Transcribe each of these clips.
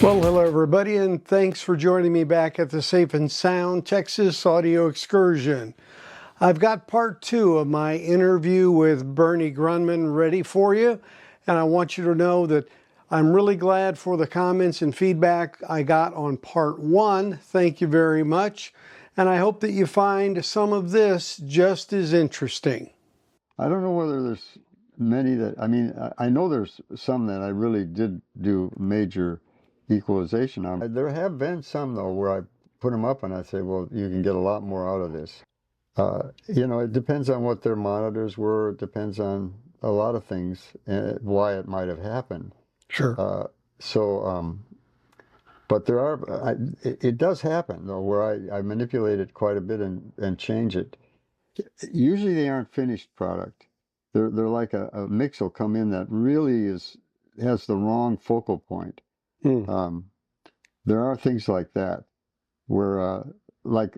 Well, hello everybody, and thanks for joining me back at the Safe and Sound Texas Audio Excursion. I've got part 2 of my interview with Bernie Grundman ready for you, and I want you to know that I'm really glad for the comments and feedback I got on part 1. Thank you very much, and I hope that you find some of this just as interesting. I don't know whether there's many that, I know there's some that I really did do major equalization on. There have been some, though, where I put them up and I say, well, you can get a lot more out of this. It depends on what their monitors were. It depends on a lot of things, why it might have happened. Sure. But there are, it does happen, though, where I manipulate it quite a bit and change it. Usually they aren't finished product. They're like a mix will come in that really has the wrong focal point. There are things like that where like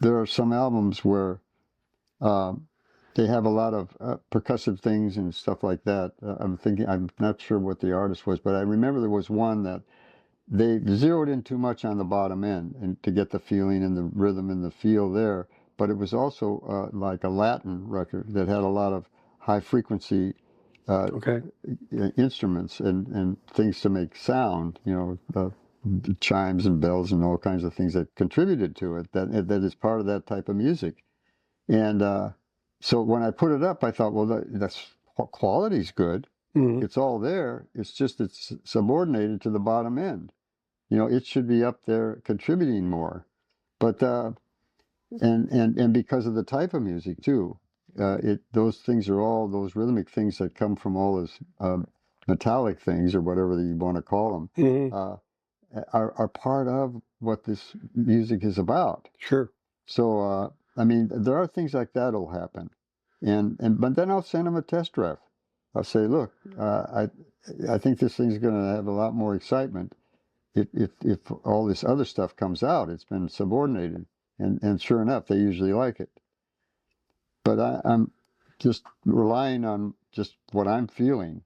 there are some albums where they have a lot of percussive things and stuff like that. I'm not sure what the artist was, but I remember there was one that they zeroed in too much on the bottom end and to get the feeling and the rhythm and the feel there. But it was also like a Latin record that had a lot of high frequency instruments and things to make sound, chimes and bells and all kinds of things that contributed to it, that is part of that type of music. And so when I put it up, I thought, well, that's quality's good. Mm-hmm. It's all there. It's just it's subordinated to the bottom end. It should be up there contributing more. But and because of the type of music too, those things are all those rhythmic things that come from all those metallic things or whatever you want to call them. Mm-hmm. Are part of what this music is about. Sure. So there are things like that'll happen, but then I'll send them a test ref. I'll say, look, I think this thing's going to have a lot more excitement if all this other stuff comes out. It's been subordinated. And sure enough, they usually like it. But I'm just relying on just what I'm feeling,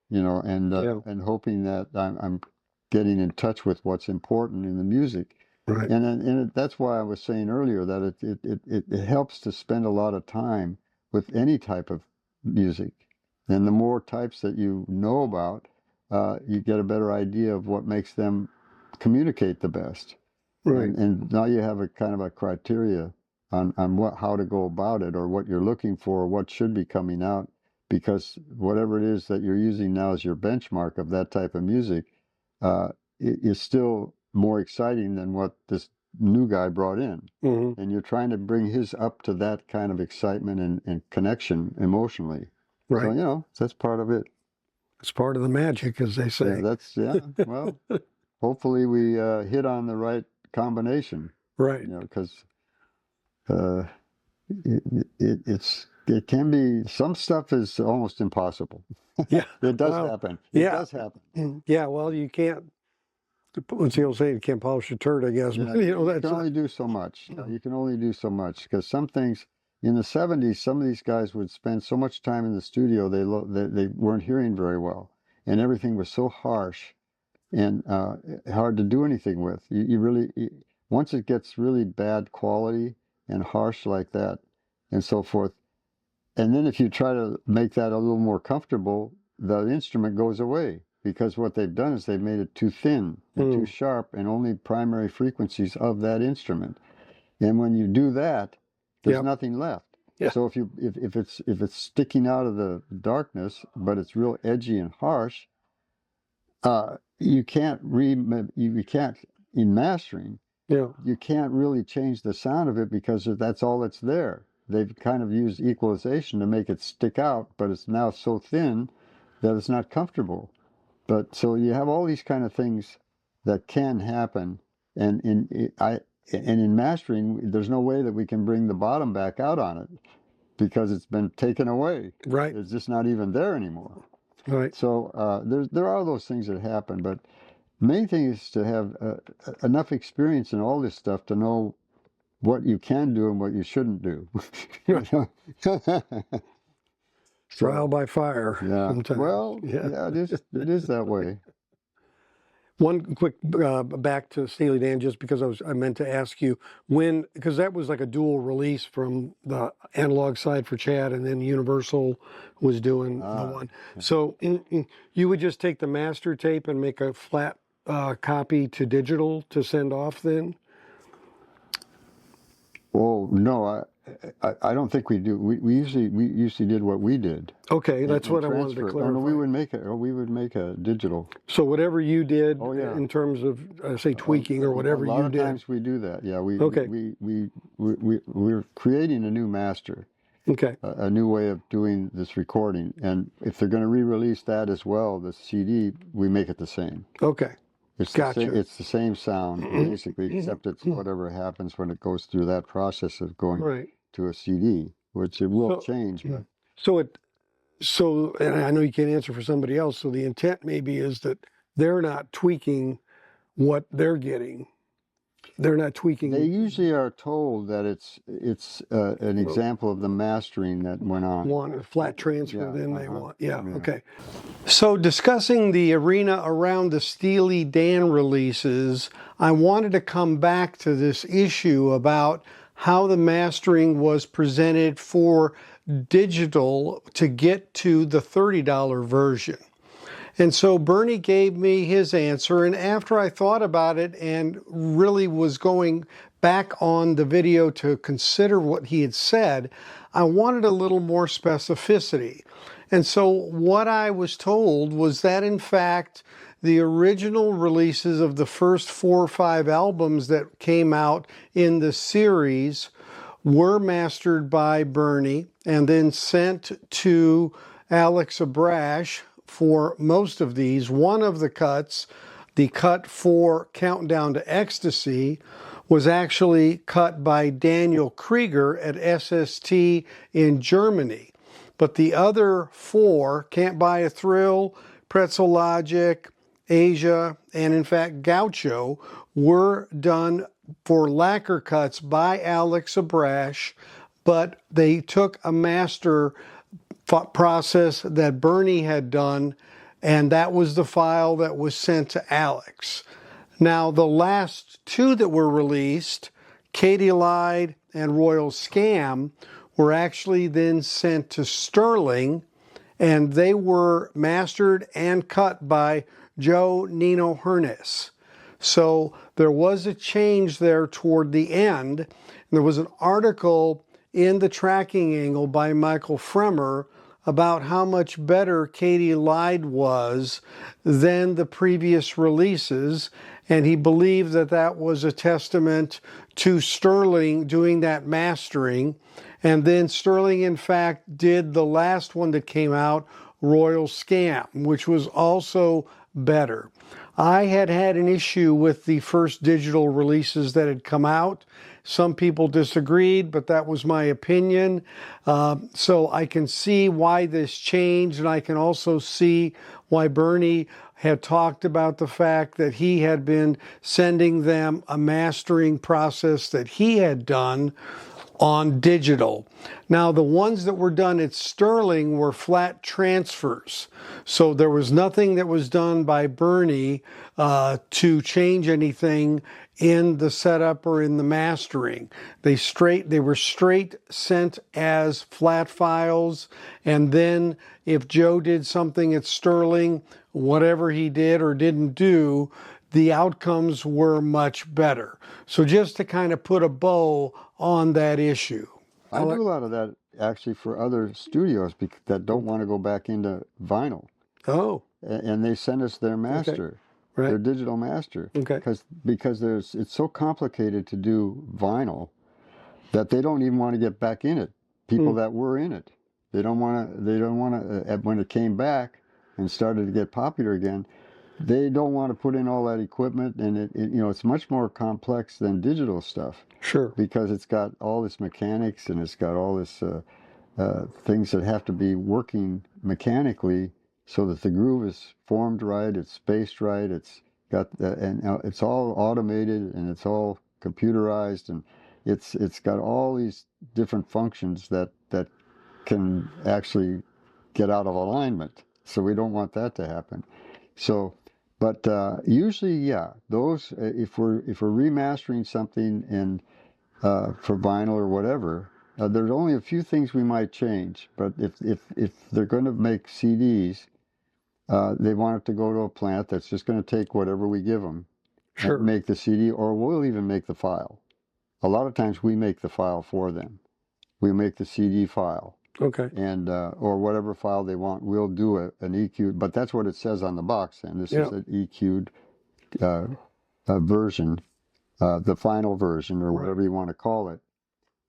and hoping that I'm getting in touch with what's important in the music. Right. And that's why I was saying earlier that it helps to spend a lot of time with any type of music. And the more types that you know about, you get a better idea of what makes them communicate the best. Right. And now you have a kind of a criteria on how to go about it, or what you're looking for, or what should be coming out, because whatever it is that you're using now as your benchmark of that type of music is still more exciting than what this new guy brought in. Mm-hmm. And you're trying to bring his up to that kind of excitement and connection emotionally. Right. So, that's part of it. It's part of the magic, as they say. Well, hopefully we hit on the right combination, right? Because it can be, some stuff is almost impossible. Yeah, it does happen. It does happen. Yeah, well, you can't. What's the old saying? You can't polish a turd, I guess. Yeah, you can only do so much. You can only do so much, because some things in the 70s, some of these guys would spend so much time in the studio they weren't hearing very well, and everything was so harsh and hard to do anything with. You really, once it gets really bad quality and harsh like that and so forth, and then if you try to make that a little more comfortable, the instrument goes away, because what they've done is they've made it too thin and too sharp, and only primary frequencies of that instrument. And when you do that, there's nothing left. Yeah. So if it's sticking out of the darkness, but it's real edgy and harsh, you can't in mastering. Yeah. You can't really change the sound of it, because that's all that's there. They've kind of used equalization to make it stick out, but it's now so thin that it's not comfortable. But so you have all these kind of things that can happen, and in mastering, there's no way that we can bring the bottom back out on it, because it's been taken away. Right. It's just not even there anymore. Right. So there are those things that happen, but the main thing is to have enough experience in all this stuff to know what you can do and what you shouldn't do. Trial by fire. Yeah. Sometimes. Well, it is that way. One quick back to Steely Dan, just because I meant to ask you when, because that was like a dual release from the analog side for Chad, and then Universal was doing the one. So you would just take the master tape and make a flat copy to digital to send off then? Oh no, I don't think we do. We usually did what we did. Okay, that's And what I wanted to transfer it. clarify. Oh no, we would make a digital. So whatever you did Oh, yeah. in terms of say tweaking or whatever A lot you of did. times we do that. Yeah, Okay. we're creating a new master, Okay. a new way of doing this recording. And if they're going to re-release that as well, the CD, we make it the same. Okay. Gotcha. It's the same sound basically, except it's whatever happens when it goes through that process of going Right. to a CD, which it will change. But So, and I know you can't answer for somebody else, so the intent maybe is that they're not tweaking what they're getting. They're not tweaking. They usually are told that it's an example of the mastering that went on. Want a flat transfer, Yeah, then they want. yeah. Okay. So discussing the arena around the Steely Dan releases, I wanted to come back to this issue about how the mastering was presented for digital to get to the $30 version. And so Bernie gave me his answer, and after I thought about it and really was going back on the video to consider what he had said, I wanted a little more specificity. And so what I was told was that, in fact, the original releases of the first 4 or 5 albums that came out in the series were mastered by Bernie and then sent to Alex Abrash for most of these. One of the cuts, the cut for Countdown to Ecstasy, was actually cut by Daniel Krieger at SST in Germany. But the other 4, Can't Buy a Thrill, Pretzel Logic, Asia, and in fact Gaucho, were done for lacquer cuts by Alex Abrash, but they took a master process that Bernie had done, and that was the file that was sent to Alex. Now, the last 2 that were released, Katie Lied and Royal Scam, were actually then sent to Sterling, and they were mastered and cut by Joe Nino Hernes. So there was a change there toward the end. There was an article in the Tracking Angle by Michael Fremer about how much better Katie Lied was than the previous releases, and he believed that that was a testament to Sterling doing that mastering. And then Sterling, in fact, did the last one that came out, Royal Scam, which was also better. I had an issue with the first digital releases that had come out. Some people disagreed, but that was my opinion. So I can see why this changed, and I can also see why Bernie had talked about the fact that he had been sending them a mastering process that he had done on digital. Now, the ones that were done at Sterling were flat transfers. So there was nothing that was done by Bernie to change anything in the setup or in the mastering. They were straight sent as flat files, and then if Joe did something at Sterling, whatever he did or didn't do, the outcomes were much better. So just to kind of put a bow on that issue. I do a lot of that actually for other studios that don't want to go back into vinyl. Oh. And they send us their master. Okay. Right. Their digital master. Okay. Because it's so complicated to do vinyl that they don't even want to get back in it. People that were in it, they don't want to. When it came back and started to get popular again, they don't want to put in all that equipment, and it's much more complex than digital stuff. Sure. Because it's got all this mechanics, and it's got all this things that have to be working mechanically so that the groove is formed right, it's spaced right, it's got and it's all automated, and it's all computerized, and it's got all these different functions that can actually get out of alignment. So we don't want that to happen. So, But usually, yeah, those if we're remastering something and for vinyl or whatever, there's only a few things we might change. But if they're going to make CDs, they want it to go to a plant that's just going to take whatever we give them Sure. and make the CD, or we'll even make the file. A lot of times we make the file for them. We make the CD file. Okay. And or whatever file they want, we'll do an EQ'd, but that's what it says on the box. And this is an EQ'd version, the final version, or whatever you want to call it.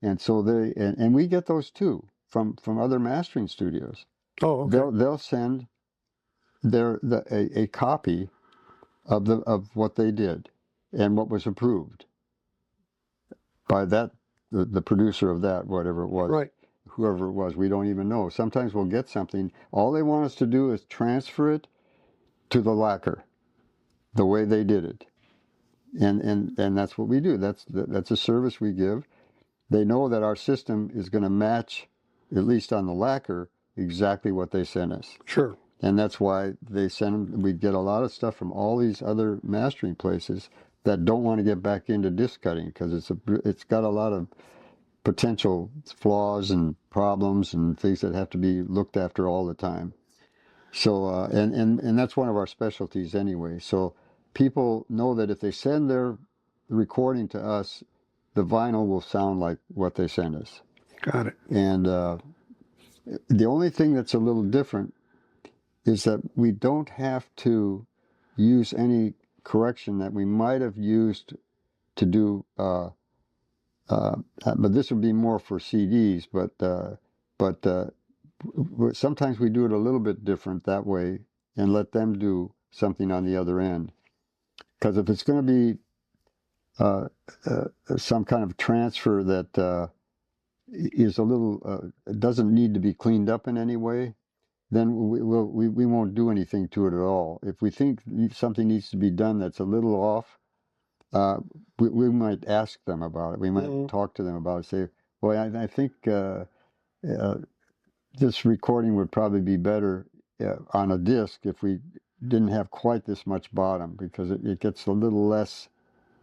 And so and we get those too from other mastering studios. Oh, okay. They'll send a copy of what they did and what was approved by the producer of that, whatever it was. Right. Whoever it was, we don't even know. Sometimes we'll get something. All they want us to do is transfer it to the lacquer, the way they did it, and that's what we do. That's a service we give. They know that our system is going to match, at least on the lacquer, exactly what they sent us. Sure. And that's why they send them. We get a lot of stuff from all these other mastering places that don't want to get back into disc cutting because it's got a lot of potential flaws and problems and things that have to be looked after all the time. So and that's one of our specialties anyway. So people know that if they send their recording to us, the vinyl will sound like what they send us. Got it. And the only thing that's a little different is that we don't have to use any correction that we might have used to do but this would be more for CDs, but sometimes we do it a little bit different that way and let them do something on the other end. Because if it's going to be some kind of transfer that is a little, doesn't need to be cleaned up in any way, then we won't do anything to it at all. If we think something needs to be done that's a little off, we might ask them about it. We might talk to them about it. Say, well, I think this recording would probably be better on a disc if we didn't have quite this much bottom, because it gets a little less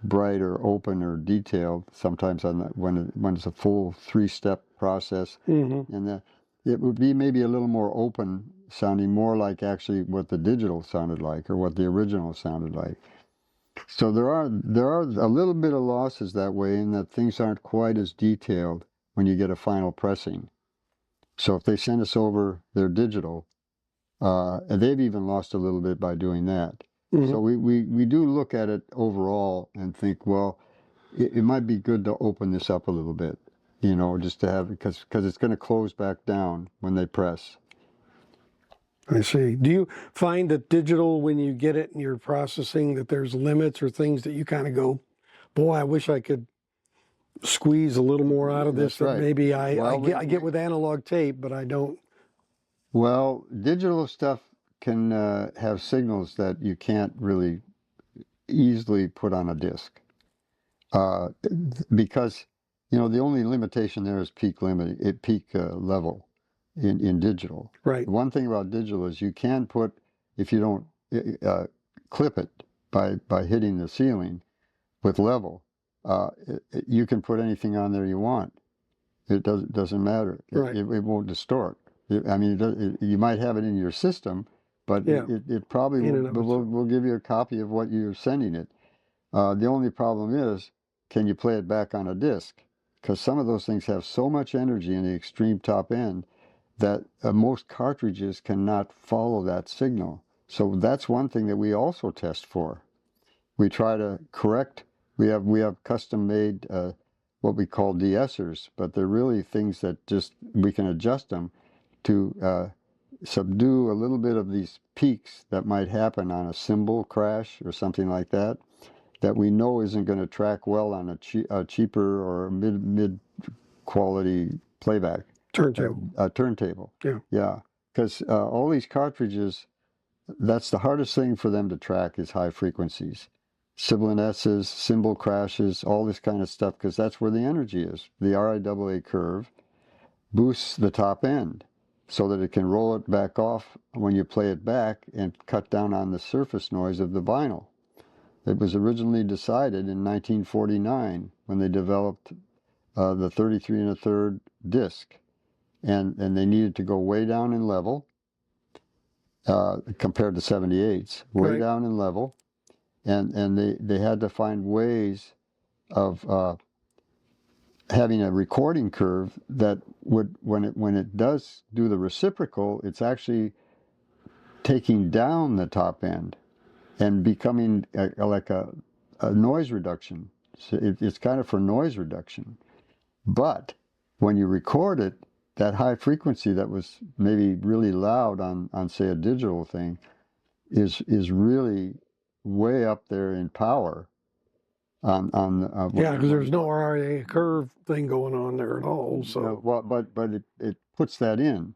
bright or open or detailed sometimes when it's a full 3-step process. And it would be maybe a little more open, sounding more like actually what the digital sounded like or what the original sounded like. So there are a little bit of losses that way, in that things aren't quite as detailed when you get a final pressing. So if they send us over their digital, and they've even lost a little bit by doing that. So we do look at it overall and think, well, it might be good to open this up a little bit, just to have, because it's going to close back down when they press. I see. Do you find that digital, when you get it and you're processing, that there's limits or things that you kind of go, boy, I wish I could squeeze a little more out of this? That's right. Maybe I get with analog tape, but I don't. Well, digital stuff can have signals that you can't really easily put on a disc, because the only limitation there is peak level in digital. Right. One thing about digital is you can put, if you don't clip it by hitting the ceiling with level, you can put anything on there you want. It doesn't matter. Right. It won't distort. I mean, you might have it in your system, but it probably will give you a copy of what you're sending it. The only problem is, can you play it back on a disc? Because some of those things have so much energy in the extreme top end that most cartridges cannot follow that signal. So that's one thing that we also test for. We try to correct. We have custom made what we call de-essers, but they're really things that just we can adjust them to subdue a little bit of these peaks that might happen on a cymbal crash or something like that we know isn't going to track well on a cheaper or mid quality playback turntable. Yeah, because all these cartridges, that's the hardest thing for them to track, is high frequencies, sibilant S's, cymbal crashes, all this kind of stuff, because that's where the energy is. The RIAA curve boosts the top end. so that it can roll it back off when you play it back and cut down on the surface noise of the vinyl. It was originally decided in 1949 when they developed the 33 1/3 disc, and they needed to go way down in level compared to 78s, way down in level, and they had to find ways of having a recording curve that would, when it does do the reciprocal, it's actually taking down the top end and becoming like a noise reduction. So it's kind of for noise reduction. But when you record it, that high frequency that was maybe really loud on say a digital thing is really way up there in power. Yeah, because there's no RIAA curve thing going on there at all. So well, but it puts that in.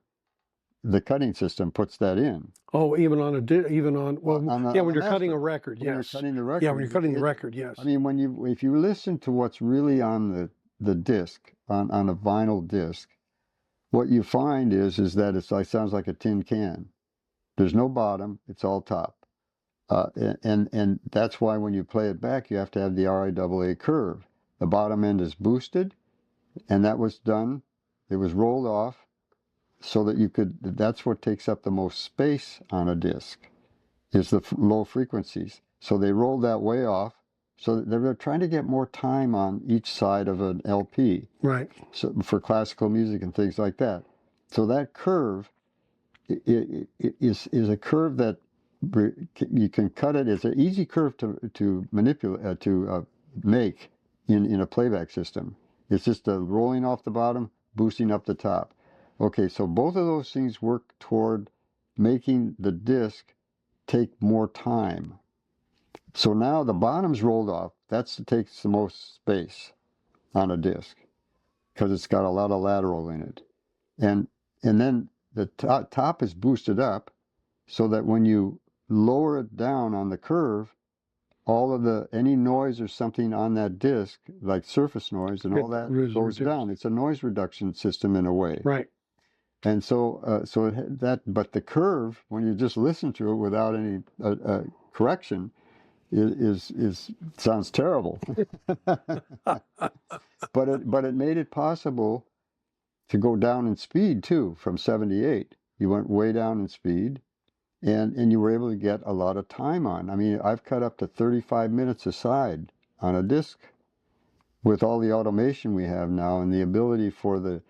The cutting system puts that in. Oh, even on when you're cutting a record, yes. When you're cutting the record, yeah, when you're cutting the record, yes. I mean, if you listen to what's really on the disc, on a vinyl disc, what you find is that it sounds like a tin can. There's no bottom; it's all top, and that's why when you play it back, you have to have the RIAA curve. The bottom end is boosted, and that was done. It was rolled off, so that you could. That's what takes up the most space on a disc, is the low frequencies. So they rolled that way off. So they were trying to get more time on each side of an LP, right? So for classical music and things like that. So that curve is a curve that you can cut it. It's an easy curve to manipulate to make in a playback system. It's just rolling off the bottom, boosting up the top. Okay, so both of those things work toward making the disc take more time. So now the bottom's rolled off. That takes the most space on a disc because it's got a lot of lateral in it. And then the top is boosted up so that when you lower it down on the curve, all of any noise or something on that disc, like surface noise and all that, goes down. It's a noise reduction system in a way. Right. And but the curve, when you just listen to it without any correction, is sounds terrible. But it made it possible to go down in speed too. From 78, you went way down in speed, and you were able to get a lot of time on. I mean, I've cut up to 35 minutes a side on a disc with all the automation we have now and the ability for the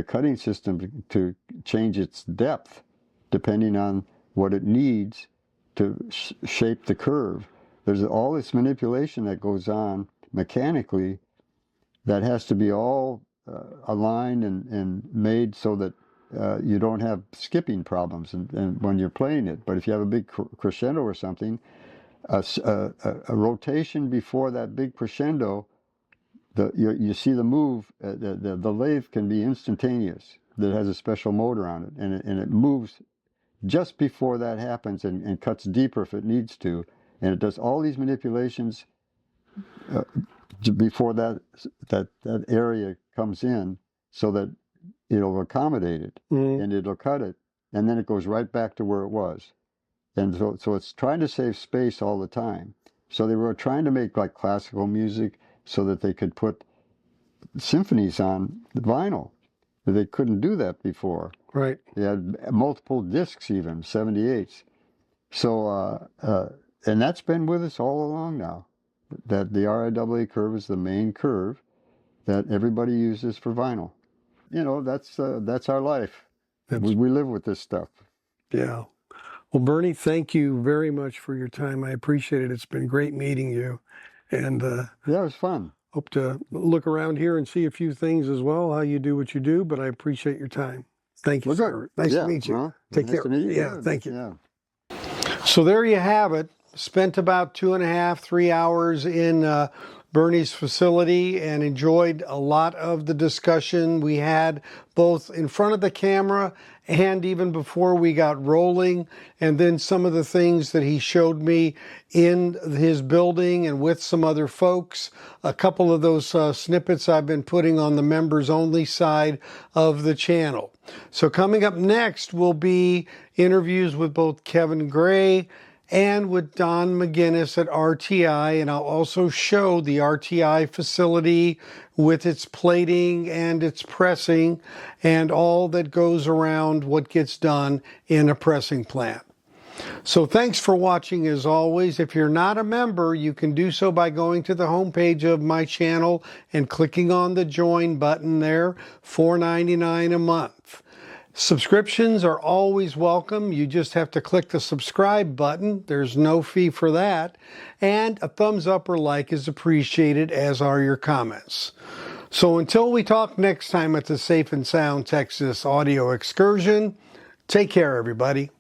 cutting system to change its depth depending on what it needs to shape the curve. There's all this manipulation that goes on mechanically that has to be all aligned and made so that you don't have skipping problems and when you're playing it. But if you have a big crescendo or something, a rotation before that big crescendo, you see the move, the lathe can be instantaneous. That has a special motor on it, and it moves just before that happens and cuts deeper if it needs to, and it does all these manipulations before that area comes in, so that it'll accommodate it, and it'll cut it, and then it goes right back to where it was, and so it's trying to save space all the time. So they were trying to make like classical music so that they could put symphonies on the vinyl. But they couldn't do that before. Right. They had multiple discs even, 78s. So, and that's been with us all along now. That the RIAA curve is the main curve that everybody uses for vinyl. You know, that's our life. We live with this stuff. Yeah. Well, Bernie, thank you very much for your time. I appreciate it. It's been great meeting you. And yeah, it was fun. Hope to look around here and see a few things as well, how you do what you do, but I appreciate your time. Thank you, sir. Nice to meet you. Well, Take care. To meet you. Yeah, thank you. Yeah. So there you have it. Spent about 2.5, 3 hours in Bernie's facility and enjoyed a lot of the discussion we had both in front of the camera and even before we got rolling, and then some of the things that he showed me in his building and with some other folks. A couple of those snippets I've been putting on the members only side of the channel. So coming up next will be interviews with both Kevin Gray and with Don McGinnis at RTI, and I'll also show the RTI facility with its plating and its pressing and all that goes around what gets done in a pressing plant. So thanks for watching as always. If you're not a member, you can do so by going to the homepage of my channel and clicking on the join button there, $4.99 a month. Subscriptions are always welcome. You just have to click the subscribe button. There's no fee for that. And a thumbs up or like is appreciated, as are your comments. So until we talk next time at the Safe and Sound Texas Audio Excursion, take care, everybody.